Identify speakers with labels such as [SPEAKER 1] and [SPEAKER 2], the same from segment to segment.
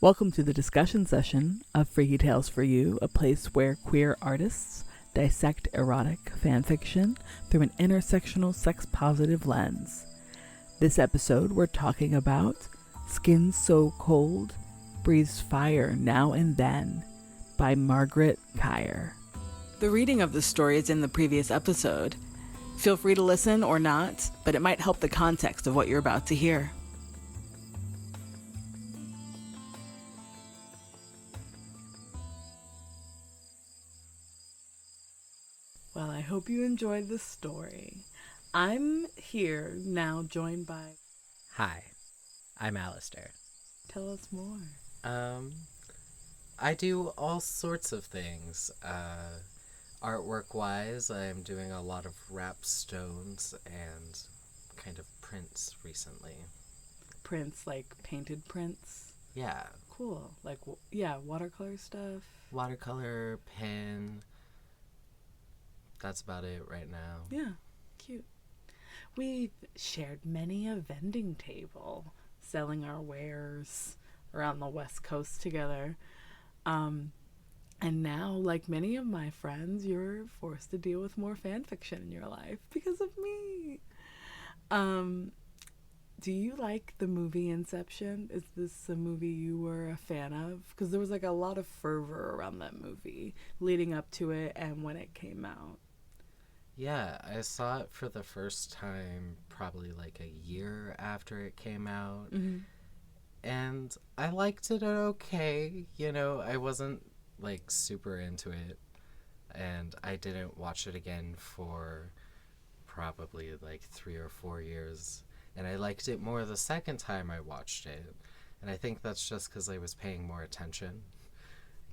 [SPEAKER 1] Welcome to the discussion session of Freaky Tales for You, a place where queer artists dissect erotic fanfiction through an intersectional sex-positive lens. This episode, we're talking about Skin So Cold, Breathes Fire Now and Then by Margaret Kyer. The reading of this story is in the previous episode. Feel free to listen or not, but it might help the context of what you're about to hear. Well, I hope you enjoyed the story. I'm here now joined by...
[SPEAKER 2] Hi, I'm Alistair.
[SPEAKER 1] Tell us more.
[SPEAKER 2] I do all sorts of things. Artwork-wise, I'm doing a lot of wrap stones and kind of prints recently.
[SPEAKER 1] Prints, like painted prints?
[SPEAKER 2] Yeah.
[SPEAKER 1] Cool. Like, watercolor stuff?
[SPEAKER 2] Watercolor, pen. That's about it right now.
[SPEAKER 1] Yeah, cute. We've shared many a vending table, selling our wares around the West Coast together. And now, like many of my friends, you're forced to deal with more fan fiction in your life because of me. Do you like the movie Inception? Is this a movie you were a fan of? Because there was like a lot of fervor around that movie leading up to it and when it came out.
[SPEAKER 2] Yeah, I saw it for the first time probably like a year after it came out.
[SPEAKER 1] Mm-hmm.
[SPEAKER 2] And I liked it okay. You know, I wasn't like super into it. And I didn't watch it again for probably like 3 or 4 years. And I liked it more the second time I watched it. And I think that's just because I was paying more attention.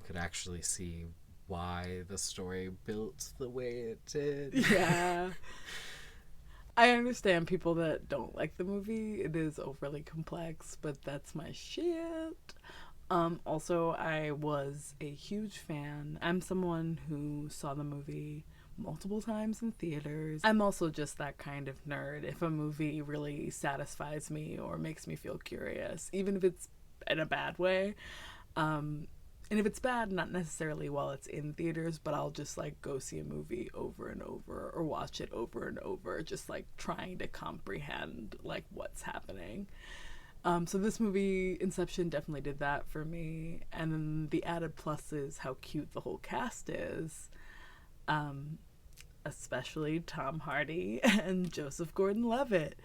[SPEAKER 2] I could actually see why the story built the way it did.
[SPEAKER 1] Yeah. I understand people that don't like the movie. It is overly complex, but that's my shit. Also, I was a huge fan. I'm someone who saw the movie multiple times in theaters. I'm also just that kind of nerd. If a movie really satisfies me or makes me feel curious, even if it's in a bad way, and if it's bad, not necessarily while it's in theaters, but I'll just like go see a movie over and over or watch it over and over, just like trying to comprehend like what's happening. So this movie, Inception, definitely did that for me. And then the added plus is how cute the whole cast is. Especially Tom Hardy and Joseph Gordon-Levitt,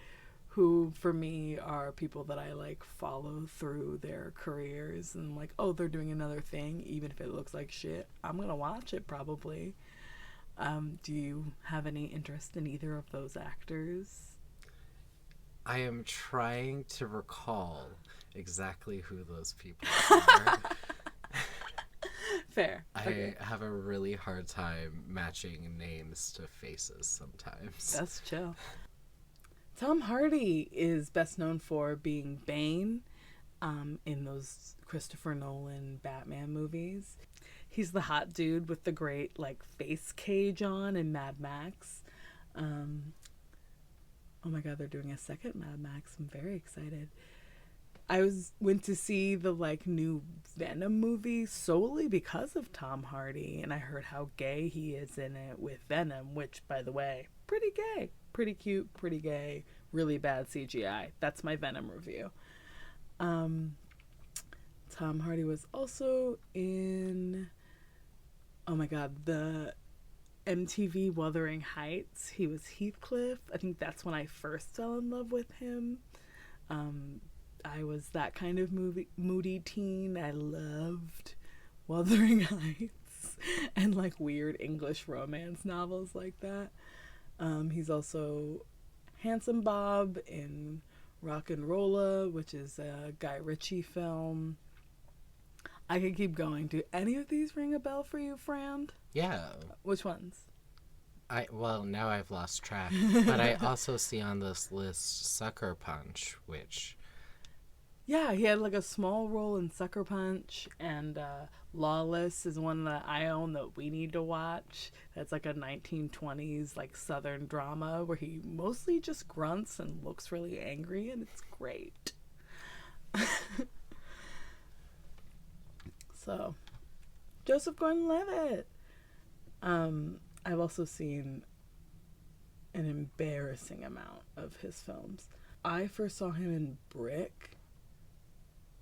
[SPEAKER 1] who for me are people that I like follow through their careers and like, oh, they're doing another thing, even if it looks like shit, I'm gonna watch it probably. Do you have any interest in either of those actors?
[SPEAKER 2] I am trying to recall exactly who those people are.
[SPEAKER 1] Fair.
[SPEAKER 2] I have a really hard time matching names to faces sometimes.
[SPEAKER 1] That's chill. Tom Hardy is best known for being Bane in those Christopher Nolan Batman movies. He's the hot dude with the great like face cage on in Mad Max. Oh my god, they're doing a second Mad Max. I'm very excited. I went to see the like new Venom movie solely because of Tom Hardy, and I heard how gay he is in it with Venom, which, by the way, pretty gay, pretty cute, pretty gay, really bad CGI. That's my Venom review. Tom Hardy was also in, oh my god, the MTV Wuthering Heights. He was Heathcliff. I think that's when I first fell in love with him. I was that kind of moody teen. I loved Wuthering Heights and like weird English romance novels like that. He's also Handsome Bob in Rock and Rolla, which is a Guy Ritchie film. I could keep going. Do any of these ring a bell for you, Fran?
[SPEAKER 2] Yeah.
[SPEAKER 1] Which ones?
[SPEAKER 2] Well, now I've lost track. But I also see on this list Sucker Punch, which...
[SPEAKER 1] Yeah, he had like a small role in Sucker Punch, and Lawless is one that I own that we need to watch. That's like a 1920s like Southern drama where he mostly just grunts and looks really angry, and it's great. So, Joseph Gordon-Levitt. I've also seen an embarrassing amount of his films. I first saw him in Brick.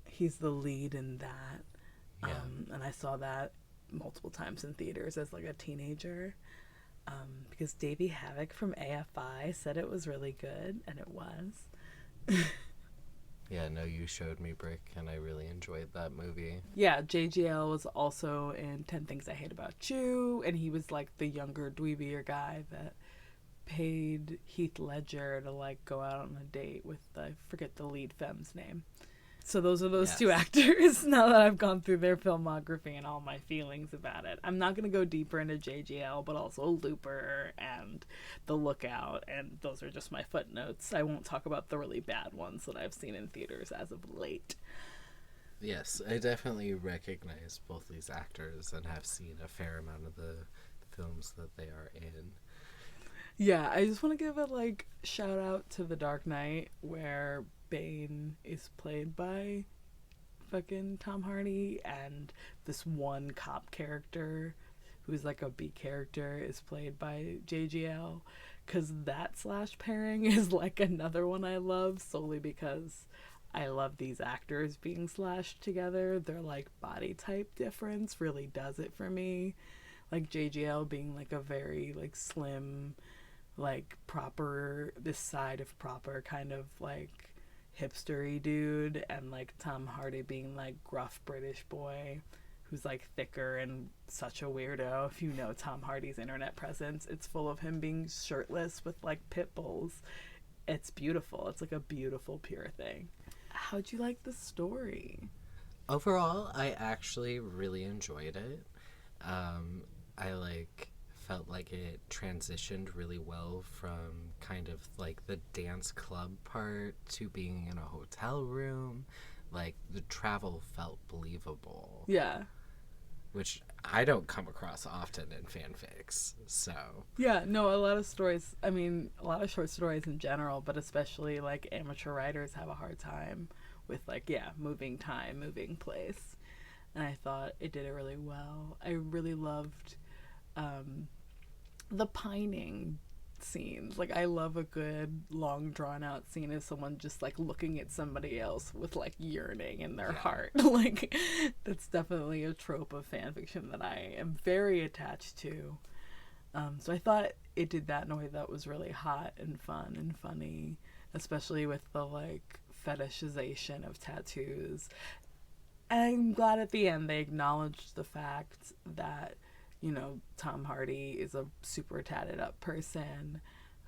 [SPEAKER 1] He's the lead in that.
[SPEAKER 2] Yeah.
[SPEAKER 1] And I saw that multiple times in theaters as like a teenager. Because Davey Havok from AFI said it was really good, and it was.
[SPEAKER 2] Yeah, no, you showed me Brick, and I really enjoyed that movie.
[SPEAKER 1] Yeah, JGL was also in 10 Things I Hate About You, and he was like the younger, dweebier guy that paid Heath Ledger to like go out on a date with, I forget the lead femme's name. So those are those two actors, now that I've gone through their filmography and all my feelings about it. I'm not going to go deeper into JGL, but also Looper and The Lookout, and those are just my footnotes. I won't talk about the really bad ones that I've seen in theaters as of late.
[SPEAKER 2] Yes, I definitely recognize both these actors and have seen a fair amount of the films that they are in.
[SPEAKER 1] Yeah, I just want to give a like shout out to The Dark Knight, where Bane is played by fucking Tom Hardy, and this one cop character who's like a B character is played by JGL, because that slash pairing is like another one I love, solely because I love these actors being slashed together. Their like body type difference really does it for me. Like JGL being like a very like slim, like proper, this side of proper kind of like hipstery dude, and like Tom Hardy being like gruff British boy who's like thicker and such a weirdo. If you know Tom Hardy's internet presence, it's full of him being shirtless with like pit bulls. It's beautiful. It's like a beautiful pure thing. How'd you like the story?
[SPEAKER 2] Overall, I actually really enjoyed it. I like felt like it transitioned really well from kind of like the dance club part to being in a hotel room. Like the travel felt believable.
[SPEAKER 1] Yeah.
[SPEAKER 2] Which I don't come across often in fanfics. So
[SPEAKER 1] yeah, no, a lot of stories, I mean, a lot of short stories in general, but especially like amateur writers have a hard time with like, yeah, moving time, moving place. And I thought it did it really well. I really loved the pining scenes. Like, I love a good long drawn out scene of someone just like looking at somebody else with like yearning in their heart. Like, that's definitely a trope of fan fiction that I am very attached to. So I thought it did that in a way that was really hot and fun and funny, especially with the like fetishization of tattoos. And I'm glad at the end they acknowledged the fact that, you know, Tom Hardy is a super tatted up person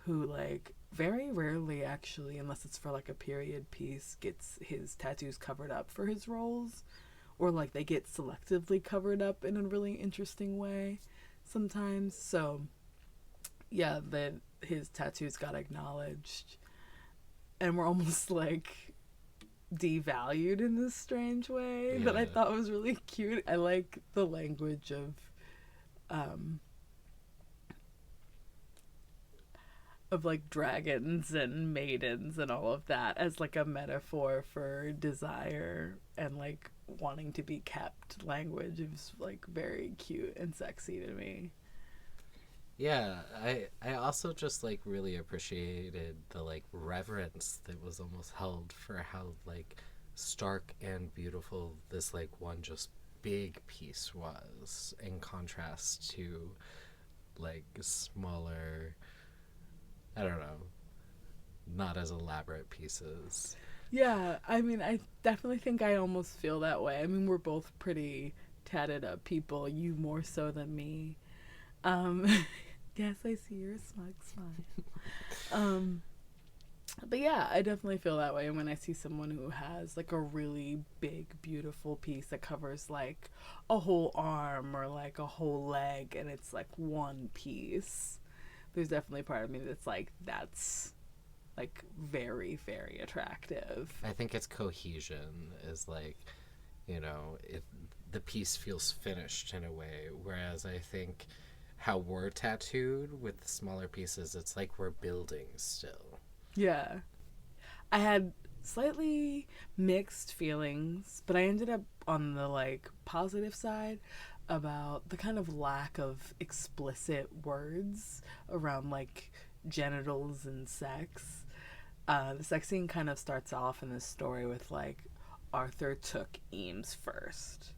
[SPEAKER 1] who like very rarely actually, unless it's for like a period piece, gets his tattoos covered up for his roles, or like they get selectively covered up in a really interesting way sometimes. So yeah, that his tattoos got acknowledged and were almost like devalued in this strange way that I thought was really cute. I like the language of like dragons and maidens and all of that as like a metaphor for desire and like wanting to be kept. Language is like very cute and sexy to me.
[SPEAKER 2] yeah, I also just like really appreciated the like reverence that was almost held for how like stark and beautiful this like one just big piece was, in contrast to like smaller, I don't know, not as elaborate pieces.
[SPEAKER 1] Yeah, I mean, I definitely think I almost feel that way. I mean, we're both pretty tatted up people, you more so than me. Yes, I see your smug smile. But yeah, I definitely feel that way when I see someone who has like a really big, beautiful piece that covers like a whole arm or like a whole leg, and it's like one piece. There's definitely part of me that's like very, very attractive.
[SPEAKER 2] I think its cohesion is like, you know, the piece feels finished in a way, whereas I think how we're tattooed with the smaller pieces, it's like we're building still.
[SPEAKER 1] Yeah. I had slightly mixed feelings, but I ended up on the like positive side about the kind of lack of explicit words around like genitals and sex. The sex scene kind of starts off in this story with like Arthur took Eames first.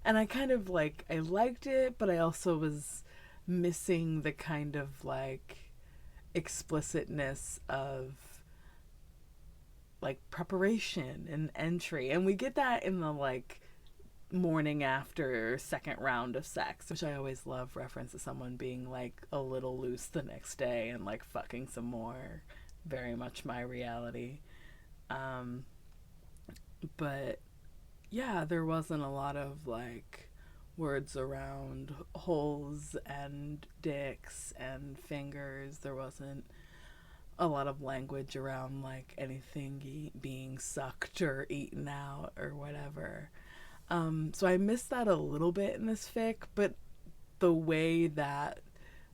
[SPEAKER 1] And I kind of like, I liked it, but I also was missing the kind of like explicitness of like preparation and entry. And we get that in the like morning after second round of sex, which I always love reference to someone being like a little loose the next day and like fucking some more. Very much my reality. But yeah, there wasn't a lot of like words around holes and dicks and fingers. There wasn't a lot of language around like anything being sucked or eaten out or whatever. So I missed that a little bit in this fic, but the way that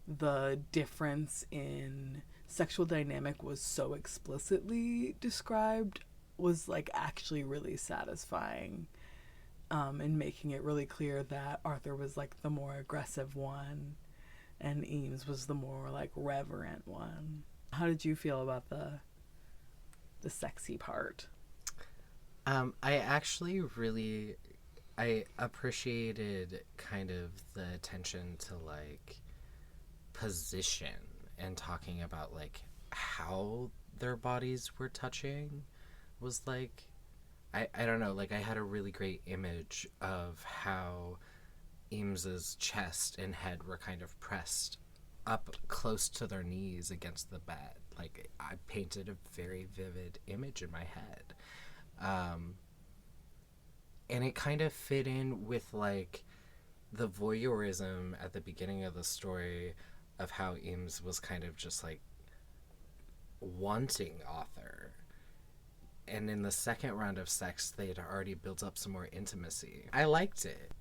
[SPEAKER 1] the difference in sexual dynamic was so explicitly described was like actually really satisfying, and making it really clear that Arthur was like the more aggressive one and Eames was the more like reverent one. How did you feel about the sexy part?
[SPEAKER 2] I actually really I appreciated kind of the attention to like position and talking about like how their bodies were touching was like I don't know, like I had a really great image of how Eames's chest and head were kind of pressed up close to their knees against the bed. Like I painted a very vivid image in my head. And it kind of fit in with like the voyeurism at the beginning of the story of how Eames was kind of just like wanting Arthur. And in the second round of sex, they had already built up some more intimacy. I liked it.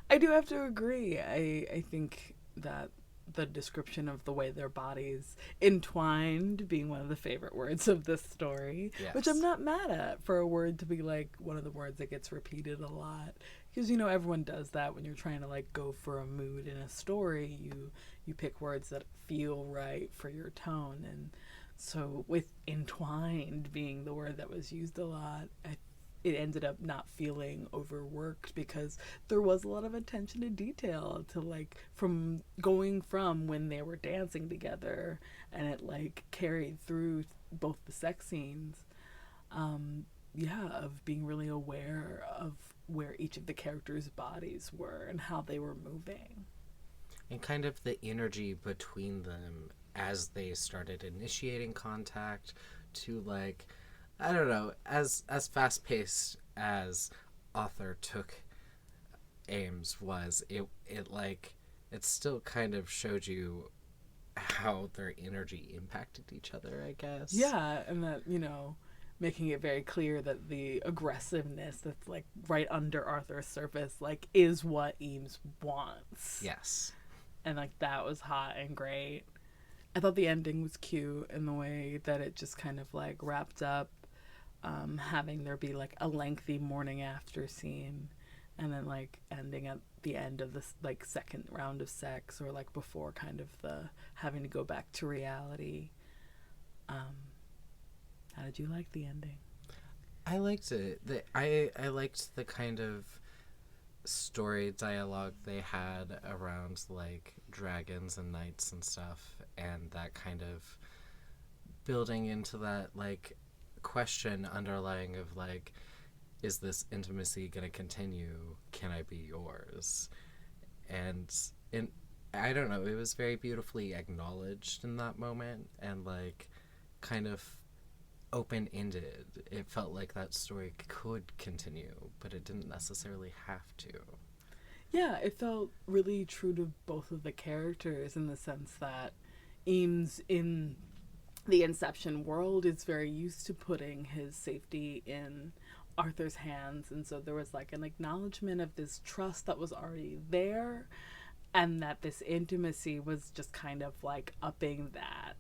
[SPEAKER 1] I do have to agree. I think that the description of the way their bodies entwined being one of the favorite words of this story,
[SPEAKER 2] Yes.
[SPEAKER 1] which I'm not mad at for a word to be like one of the words that gets repeated a lot, because you know everyone does that when you're trying to like go for a mood in a story. You pick words that feel right for your tone, and so with entwined being the word that was used a lot, it ended up not feeling overworked because there was a lot of attention to detail to like from going from when they were dancing together, and it like carried through both the sex scenes. Yeah, of being really aware of where each of the characters' bodies were and how they were moving.
[SPEAKER 2] And kind of the energy between them as they started initiating contact to like I don't know, as fast paced as Arthur took Ames was, it like it still kind of showed you how their energy impacted each other, I guess.
[SPEAKER 1] Yeah, and that, you know, making it very clear that the aggressiveness that's like right under Arthur's surface like is what Eames wants.
[SPEAKER 2] Yes.
[SPEAKER 1] And like that was hot and great. I thought the ending was cute in the way that it just kind of like wrapped up, having there be like a lengthy morning after scene and then like ending at the end of this like second round of sex, or like before kind of the having to go back to reality. How did you like the ending?
[SPEAKER 2] I liked it. I liked the kind of story dialogue they had around like dragons and knights and stuff, and that kind of building into that like question underlying of like, is this intimacy gonna continue? Can I be yours? And I don't know, it was very beautifully acknowledged in that moment and like kind of open-ended. It felt like that story could continue, but it didn't necessarily have to.
[SPEAKER 1] Yeah, it felt really true to both of the characters in the sense that Eames in the Inception world is very used to putting his safety in Arthur's hands, and so there was like an acknowledgement of this trust that was already there, and that this intimacy was just kind of like upping that.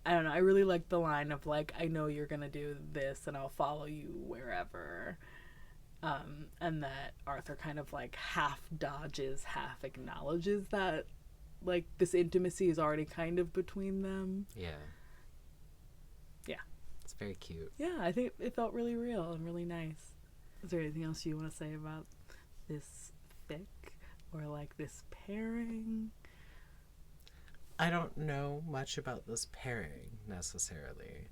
[SPEAKER 1] I don't know. I really like the line of like, I know you're gonna do this, and I'll follow you wherever. And that Arthur kind of like half dodges, half acknowledges that like this intimacy is already kind of between them.
[SPEAKER 2] Yeah.
[SPEAKER 1] Yeah.
[SPEAKER 2] It's very cute.
[SPEAKER 1] Yeah, I think it felt really real and really nice. Is there anything else you want to say about this fic or like this pairing?
[SPEAKER 2] I don't know much about this pairing necessarily.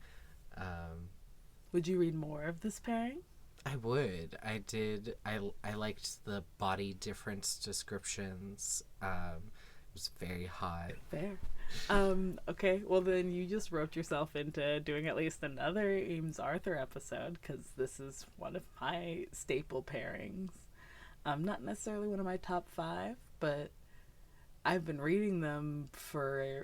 [SPEAKER 1] Would you read more of this pairing?
[SPEAKER 2] I would. I did. I liked the body difference descriptions. It was very hot.
[SPEAKER 1] Fair. Okay, well then you just roped yourself into doing at least another Eames Arthur episode, because this is one of my staple pairings. Not necessarily one of my top 5, but I've been reading them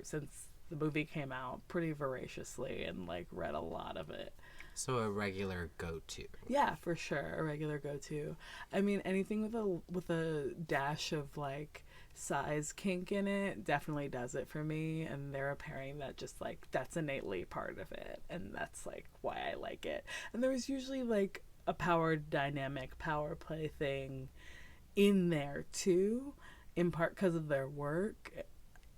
[SPEAKER 1] since the movie came out pretty voraciously and like read a lot of it.
[SPEAKER 2] So a regular go-to.
[SPEAKER 1] Yeah, for sure, a regular go-to. I mean, anything with a dash of like size kink in it definitely does it for me, and they're a pairing that just like that's innately part of it, and that's like why I like it. And there's usually like a power dynamic, power play thing in there too, in part because of their work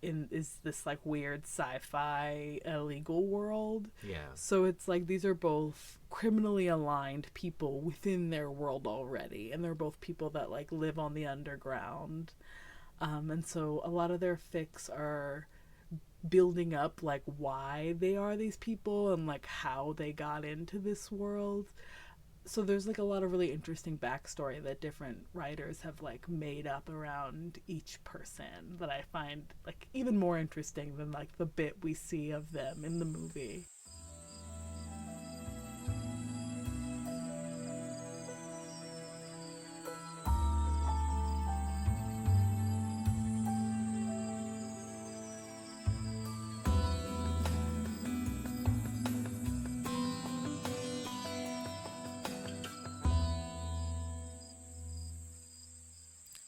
[SPEAKER 1] is this like weird sci-fi illegal world.
[SPEAKER 2] Yeah.
[SPEAKER 1] So it's like these are both criminally aligned people within their world already, and they're both people that like live on the underground. And so a lot of their fics are building up like why they are these people and like how they got into this world. So there's like a lot of really interesting backstory that different writers have like made up around each person that I find like even more interesting than like the bit we see of them in the movie.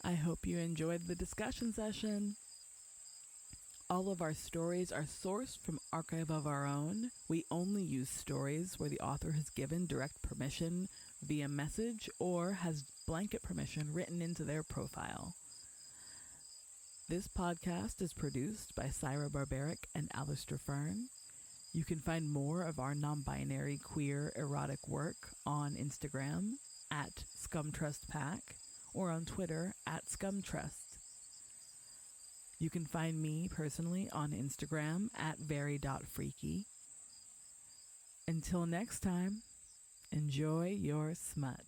[SPEAKER 1] I hope you enjoyed the discussion session. All of our stories are sourced from Archive of Our Own. We only use stories where the author has given direct permission via message or has blanket permission written into their profile. This podcast is produced by Saira Barbaric and Alistair Fern. You can find more of our non-binary queer erotic work on Instagram at ScumTrustPack or on Twitter at ScumTrust. You can find me personally on Instagram at very.freaky. Until next time, enjoy your smut.